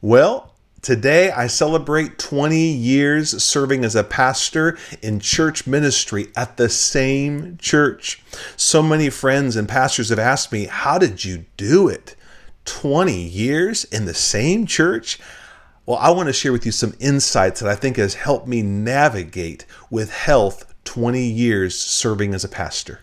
Well, today I celebrate 20 years serving as a pastor in church ministry at the same church. So many friends and pastors have asked me, how did you do it? 20 years in the same church? Well, I want to share with you some insights that I think has helped me navigate with health 20 years serving as a pastor.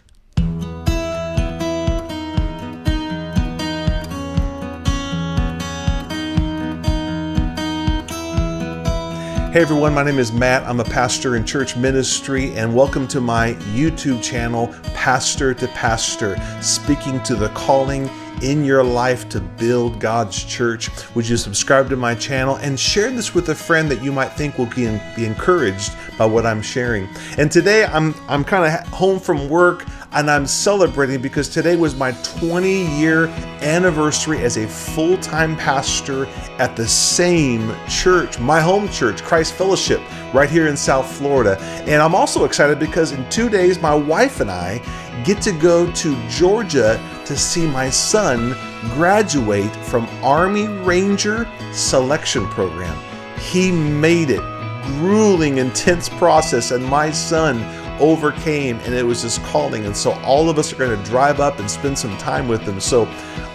Hey everyone, my name is Matt. I'm a pastor in church ministry, and welcome to my YouTube channel, Pastor to Pastor, speaking to the calling in your life to build God's church. Would you subscribe to my channel and share this with a friend that you might think will be encouraged by what I'm sharing? And today I'm kind of home from work, and I'm celebrating because today was my 20-year anniversary as a full-time pastor at the same church, my home church, Christ Fellowship, right here in South Florida. And I'm also excited because in 2 days, my wife and I get to go to Georgia to see my son graduate from Army Ranger Selection Program. He made it. Grueling, intense process, and my son overcame, and it was his calling. And so all of us are going to drive up and spend some time with him. So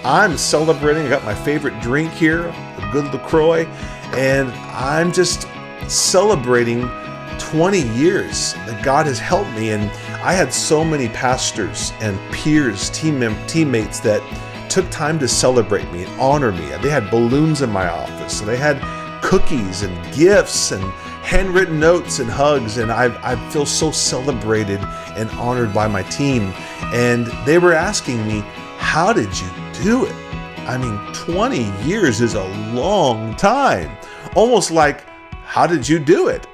I'm celebrating. I got my favorite drink here, a good LaCroix, and I'm just celebrating 20 years that God has helped me. And I had so many pastors and peers, teammates that took time to celebrate me and honor me. They had balloons in my office, and they had cookies and gifts and handwritten notes and hugs, and I feel so celebrated and honored by my team. And they were asking me, how did you do it? I mean, 20 years is a long time. Almost like, how did you do it?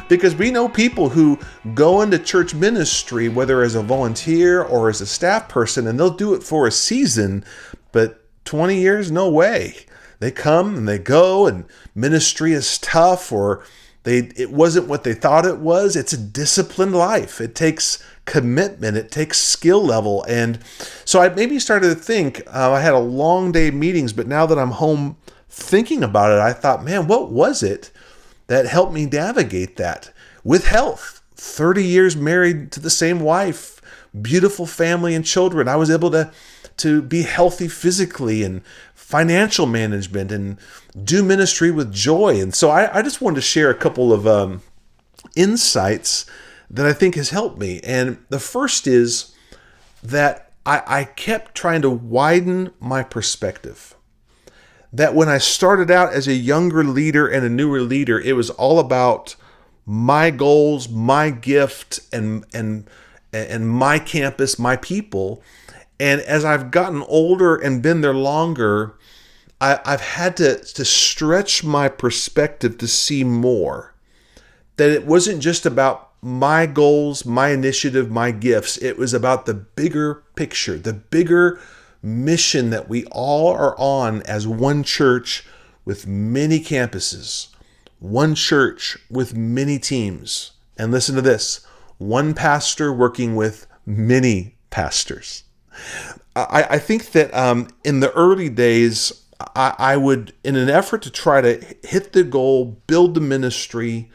Because we know people who go into church ministry, whether as a volunteer or as a staff person, and they'll do it for a season, but 20 years, no way. They come and they go, and ministry is tough, or it wasn't what they thought it was. It's a disciplined life. It takes commitment. It takes skill level. And so I maybe started to think, I had a long day of meetings, but now that I'm home thinking about it, I thought, man, what was it that helped me navigate that with health? 30 years married to the same wife, beautiful family and children. I was able to be healthy physically and financial management and do ministry with joy. And so I just wanted to share a couple of insights that I think has helped me. And the first is that I kept trying to widen my perspective. That when I started out as a younger leader and a newer leader, it was all about my goals, my gift, and my campus, my people. And as I've gotten older and been there longer, I've had to stretch my perspective to see more. That it wasn't just about my goals, my initiative, my gifts. It was about the bigger picture, the bigger mission that we all are on as one church with many campuses, one church with many teams. And listen to this, one pastor working with many pastors. I think that in the early days, I would, in an effort to try to hit the goal, build the ministry,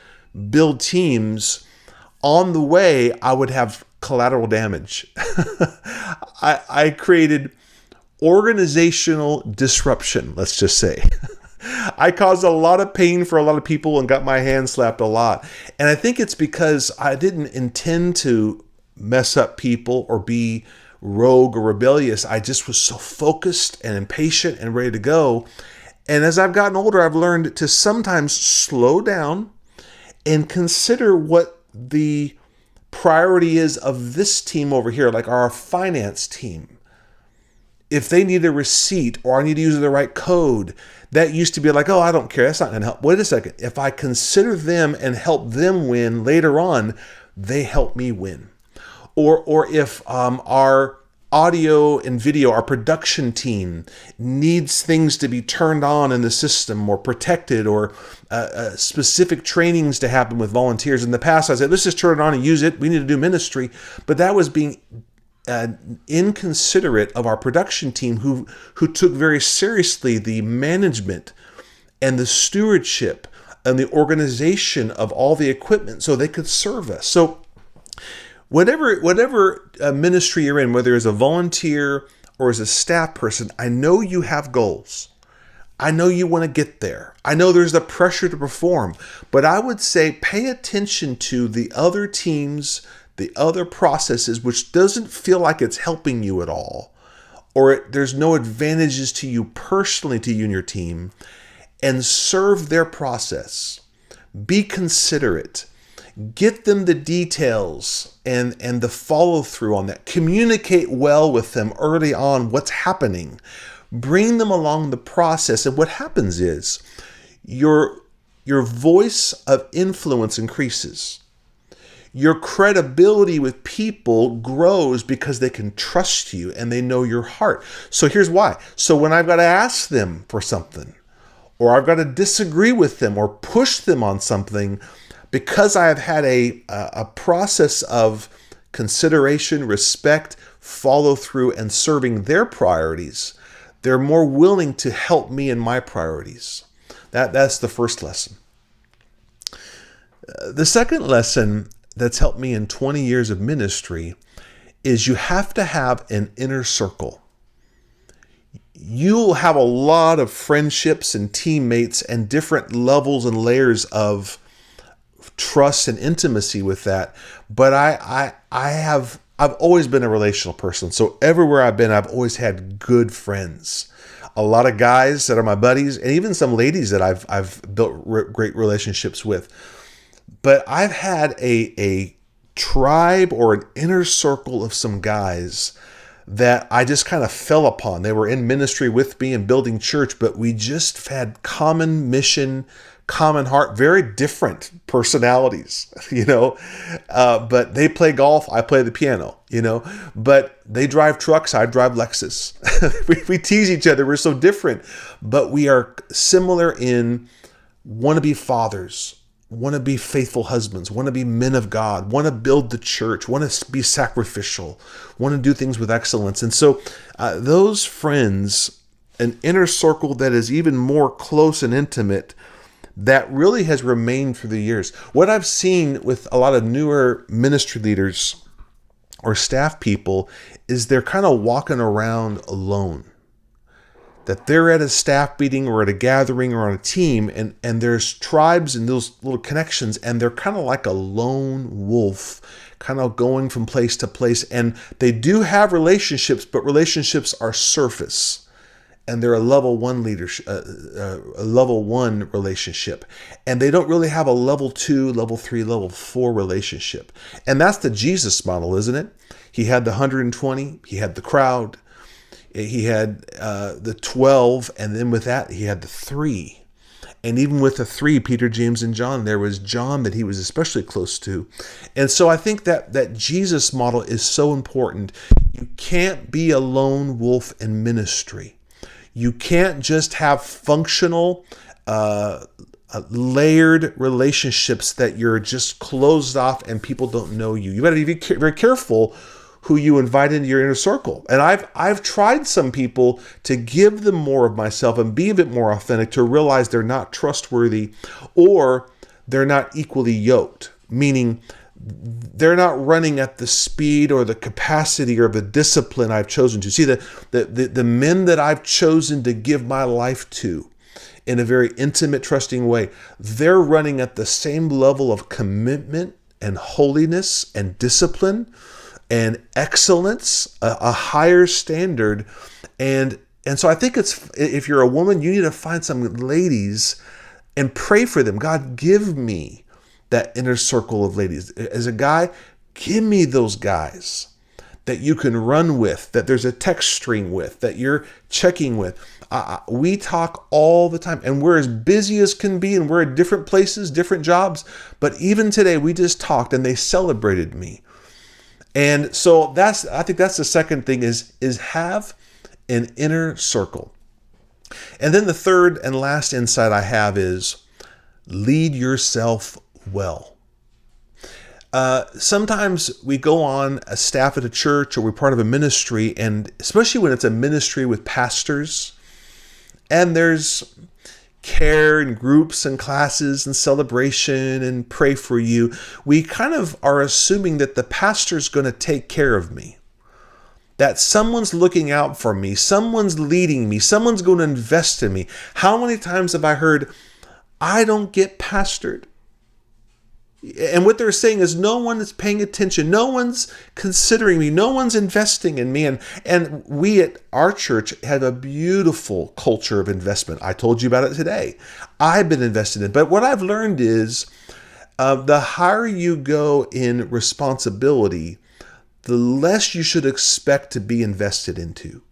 build teams, on the way, I would have collateral damage. I created organizational disruption, let's just say. I caused a lot of pain for a lot of people and got my hand slapped a lot. And I think it's because I didn't intend to mess up people or be rogue or rebellious. I just was so focused and impatient and ready to go. And as I've gotten older, I've learned to sometimes slow down and consider what the priority is of this team over here, like our finance team. If they need a receipt or I need to use the right code, that used to be like, oh, I don't care. That's not going to help. Wait a second. If I consider them and help them win later on, they help me win. Or if our audio and video, our production team needs things to be turned on in the system or protected, or specific trainings to happen with volunteers. In the past, I said, let's just turn it on and use it. We need to do ministry. But that was being inconsiderate of our production team who took very seriously the management and the stewardship and the organization of all the equipment so they could serve us. So whatever ministry you're in, whether as a volunteer or as a staff person, I know you have goals. I know you want to get there. I know there's the pressure to perform, but I would say pay attention to the other teams, the other processes, which doesn't feel like it's helping you at all, or there's no advantages to you personally, to you and your team, and serve their process. Be considerate. Get them the details and the follow through on that. Communicate well with them early on what's happening. Bring them along the process. And what happens is your voice of influence increases. Your credibility with people grows because they can trust you and they know your heart. So here's why. So when I've got to ask them for something, or I've got to disagree with them or push them on something, because I have had a process of consideration, respect, follow through, and serving their priorities, they're more willing to help me in my priorities. That's the first lesson. The second lesson that's helped me in 20 years of ministry is you have to have an inner circle. You'll have a lot of friendships and teammates and different levels and layers of trust and intimacy with that. But I've always been a relational person. So everywhere I've been, I've always had good friends. A lot of guys that are my buddies, and even some ladies that I've built great relationships with. But I've had a tribe or an inner circle of some guys that I just kind of fell upon. They were in ministry with me and building church, but we just had common mission, common heart, very different personalities, but they play golf, I play the piano, but they drive trucks, I drive Lexus. we tease each other, we're so different, but we are similar in want to be fathers, want to be faithful husbands, want to be men of God, want to build the church, want to be sacrificial, want to do things with excellence. And so those friends, an inner circle that is even more close and intimate, that really has remained through the years. What I've seen with a lot of newer ministry leaders or staff people is they're kind of walking around alone. That they're at a staff meeting or at a gathering or on a team, and there's tribes and those little connections, and they're kind of like a lone wolf, kind of going from place to place. And they do have relationships, but relationships are surface. And they're a level one leadership, a level one relationship. And they don't really have a level 2, level 3, level 4 relationship. And that's the Jesus model, isn't it? He had the 120, he had the crowd, he had the 12, and then with that, he had the 3. And even with the 3, Peter, James, and John, there was John that he was especially close to. And so I think that Jesus model is so important. You can't be a lone wolf in ministry. You can't just have functional, layered relationships that you're just closed off and people don't know you. You got to be very careful who you invite into your inner circle. And I've tried some people to give them more of myself and be a bit more authentic, to realize they're not trustworthy or they're not equally yoked, meaning they're not running at the speed or the capacity or the discipline I've chosen to. See, the men that I've chosen to give my life to in a very intimate, trusting way, they're running at the same level of commitment and holiness and discipline and excellence, a higher standard. And so I think if you're a woman, you need to find some ladies and pray for them. God, give me that inner circle of ladies. As a guy, give me those guys that you can run with, that there's a text string with, that you're checking with. We talk all the time, and we're as busy as can be, and we're at different places, different jobs. But even today, we just talked, and they celebrated me. And so I think that's the second thing is have an inner circle. And then the third and last insight I have is lead yourself well. Sometimes we go on a staff at a church or we're part of a ministry, and especially when it's a ministry with pastors, and there's care in groups and classes and celebration and pray for you, we kind of are assuming that the pastor's going to take care of me, that someone's looking out for me, someone's leading me, someone's going to invest in me. How many times have I heard, I don't get pastored? And what they're saying is no one is paying attention. No one's considering me. No one's investing in me. And we at our church have a beautiful culture of investment. I told you about it today. I've been invested in. But what I've learned is the higher you go in responsibility, the less you should expect to be invested into.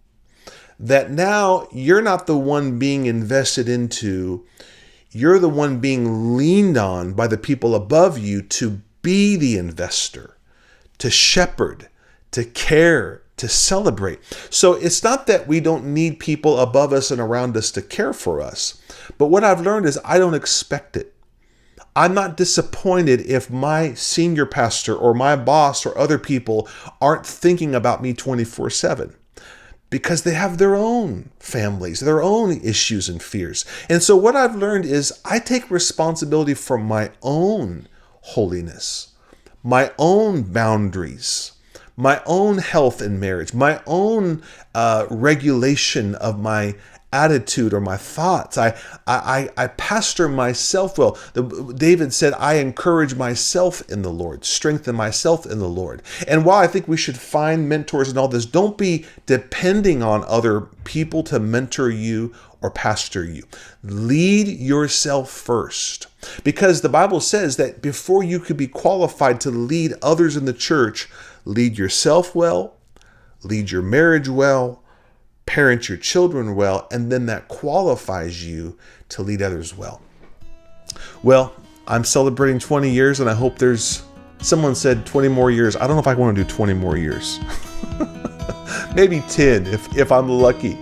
That now you're not the one being invested into. You're the one being leaned on by the people above you to be the investor, to shepherd, to care, to celebrate. So it's not that we don't need people above us and around us to care for us. But what I've learned is I don't expect it. I'm not disappointed if my senior pastor or my boss or other people aren't thinking about me 24/7. Because they have their own families, their own issues and fears. And so what I've learned is I take responsibility for my own holiness, my own boundaries, my own health and marriage, my own regulation of my attitude or my thoughts. I pastor myself well. David said, I encourage myself in the Lord, strengthen myself in the Lord. And while I think we should find mentors and all this, don't be depending on other people to mentor you or pastor you. Lead yourself first. Because the Bible says that before you could be qualified to lead others in the church, lead yourself well, lead your marriage well, parent your children well, and then that qualifies you to lead others well. Well, I'm celebrating 20 years, and I hope someone said 20 more years. I don't know if I want to do 20 more years. Maybe 10 if I'm lucky.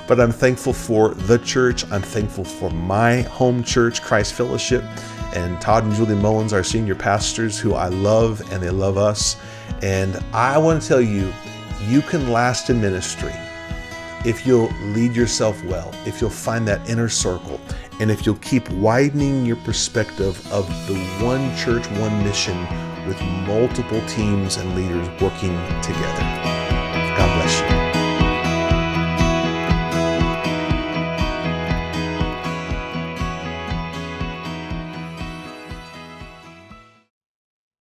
But I'm thankful for the church. I'm thankful for my home church, Christ Fellowship, and Todd and Julie Mullins, our senior pastors, who I love, and they love us. And I want to tell you, you can last in ministry if you'll lead yourself well, if you'll find that inner circle, and if you'll keep widening your perspective of the one church, one mission with multiple teams and leaders working together.